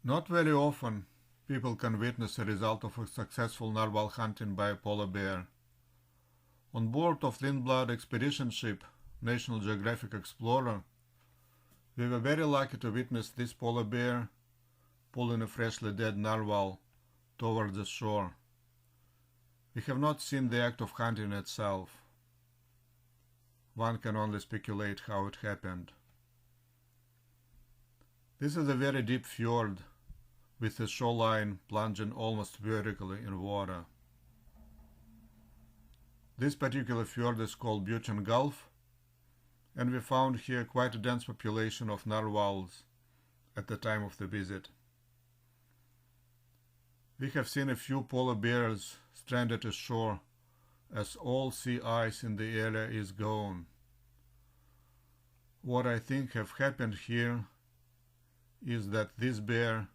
Not very often people can witness a result of a successful narwhal hunting by a polar bear. On board of Lindblad Expedition ship National Geographic Explorer, we were very lucky to witness this polar bear pulling a freshly dead narwhal toward the shore. We have not seen the act of hunting itself. One can only speculate how it happened. This is a very deep fjord with the shoreline plunging almost vertically in water. This particular fjord is called Buchan Gulf, and we found here quite a dense population of narwhals at the time of the visit. We have seen a few polar bears stranded ashore as all sea ice in the area is gone. What I think have happened here is that this bear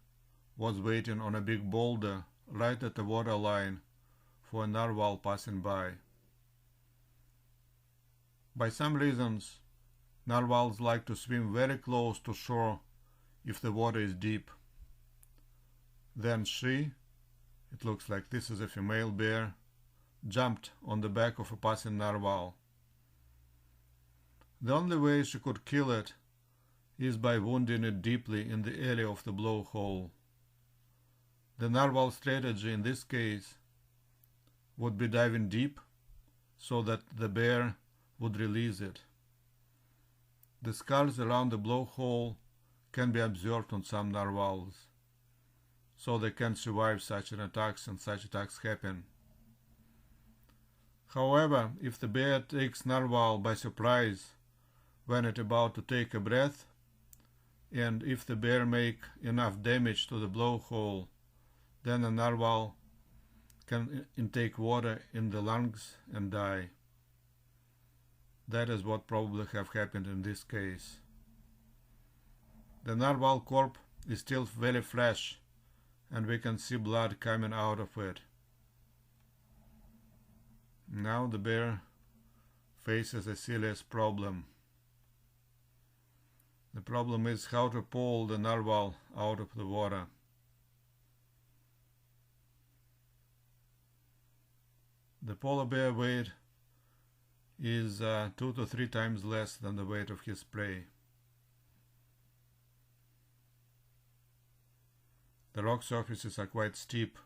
was waiting on a big boulder right at the waterline for a narwhal passing by. By some reasons, narwhals like to swim very close to shore if the water is deep. Then she, it looks like this is a female bear, jumped on the back of a passing narwhal. The only way she could kill it is by wounding it deeply in the area of the blowhole. The narwhal strategy in this case would be diving deep so that the bear would release it. The scars around the blowhole can be observed on some narwhals, so they can survive such an attacks and such attacks happen. However, if the bear takes narwhal by surprise when it about to take a breath, and if the bear make enough damage to the blowhole, then the narwhal can intake water in the lungs and die. That is what probably have happened in this case. The narwhal corpse is still very fresh, and we can see blood coming out of it. Now the bear faces a serious problem. The problem is how to pull the narwhal out of the water. The polar bear weight is 2 to 3 times less than the weight of his prey. The rock surfaces are quite steep,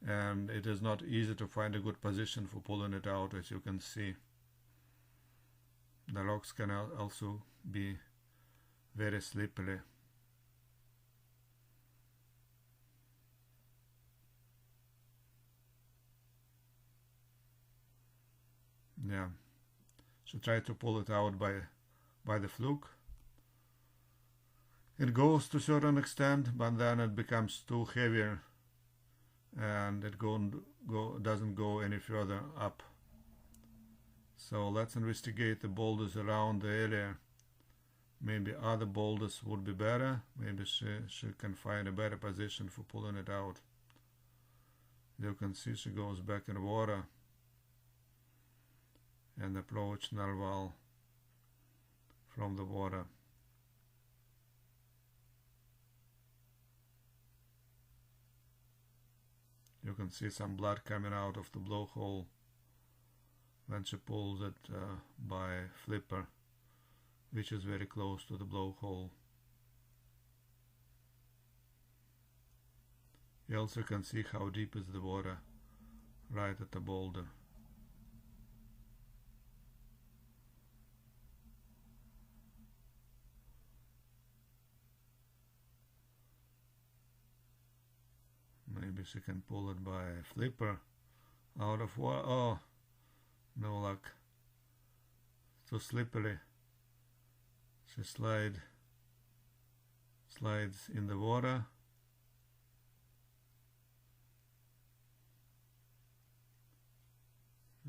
and it is not easy to find a good position for pulling it out, as you can see. The rocks can also be very slippery. Yeah, so try to pull it out by the fluke. It goes to a certain extent, but then it becomes too heavier and it doesn't go any further up. So let's investigate the boulders around the area. Maybe other boulders would be better. Maybe she can find a better position for pulling it out. You can see she goes back in water and approach narwhal from the water. You can see some blood coming out of the blowhole when she pulls it by flipper, which is very close to the blowhole. You also can see how deep is the water right at the boulder. Maybe she can pull it by a flipper out of water. Oh, no luck. Too slippery. She slides in the water.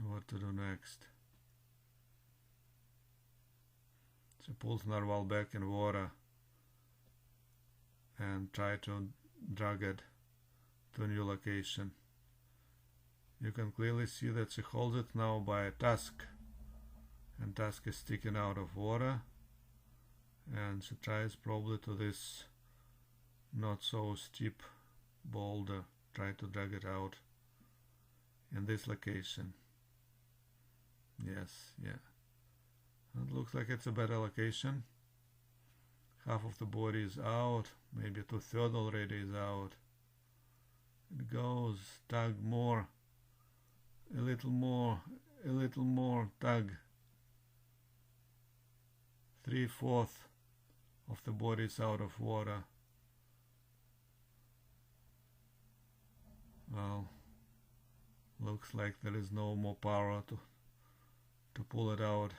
What to do next? She pulls narwhal back in water and try to drag it to a new location. You can clearly see that she holds it now by a tusk, and tusk is sticking out of water, and she tries probably to this not so steep boulder. Try to drag it out in this location. Yes, yeah. It looks like it's a better location. Half of the body is out, maybe 2/3 already is out. It goes, tug more, a little more, tug. 3/4 of the body is out of water. Well, looks like there is no more power to pull it out.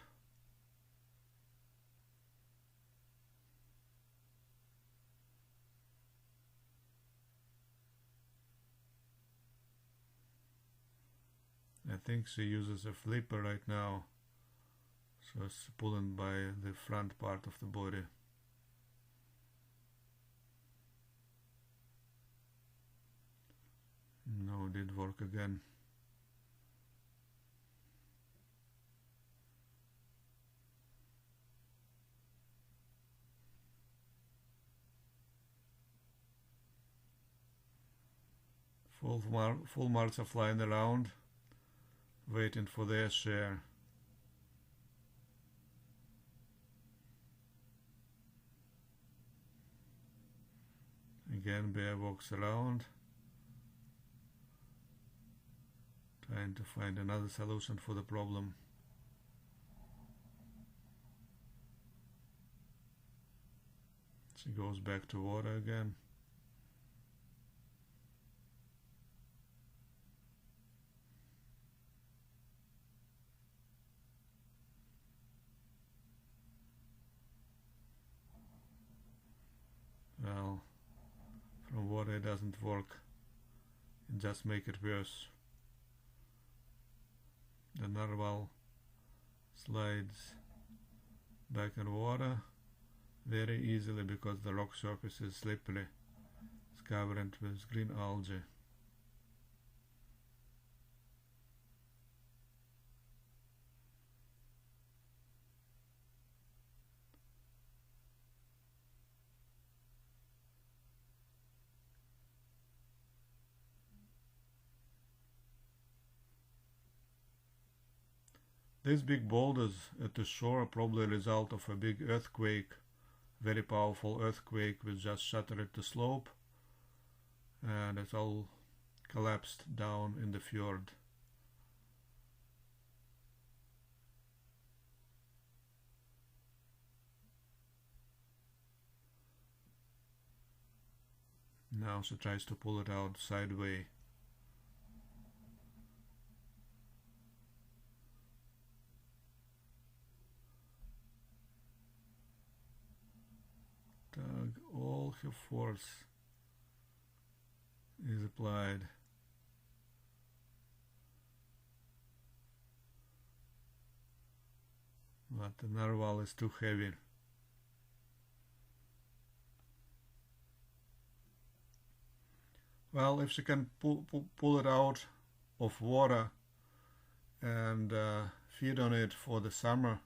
I think she uses a flipper right now, so it's pulling by the front part of the body. No, it did work again. Full marks are flying around, waiting for their share. Again, bear walks around, trying to find another solution for the problem. She goes back to water again. Well, from water it doesn't work, it just makes it worse. The narwhal slides back in water very easily because the rock surface is slippery. It's covered with green algae. These big boulders at the shore are probably a result of a big earthquake, very powerful earthquake which just shattered the slope, and it all collapsed down in the fjord. Now she tries to pull it out sideways. Tug, all her force is applied. But the narwhal is too heavy. Well, if she can pull it out of water and feed on it for the summer,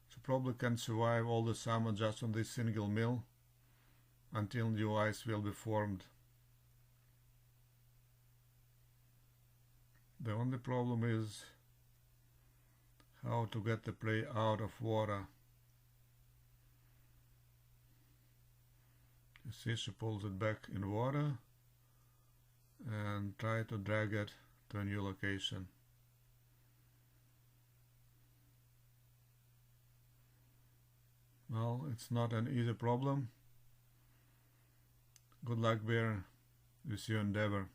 she probably can survive all the summer just on this single meal until new ice will be formed. The only problem is how to get the prey out of water. You see, she pulls it back in water and try to drag it to a new location. Well, it's not an easy problem. Good luck, bear, with your endeavor.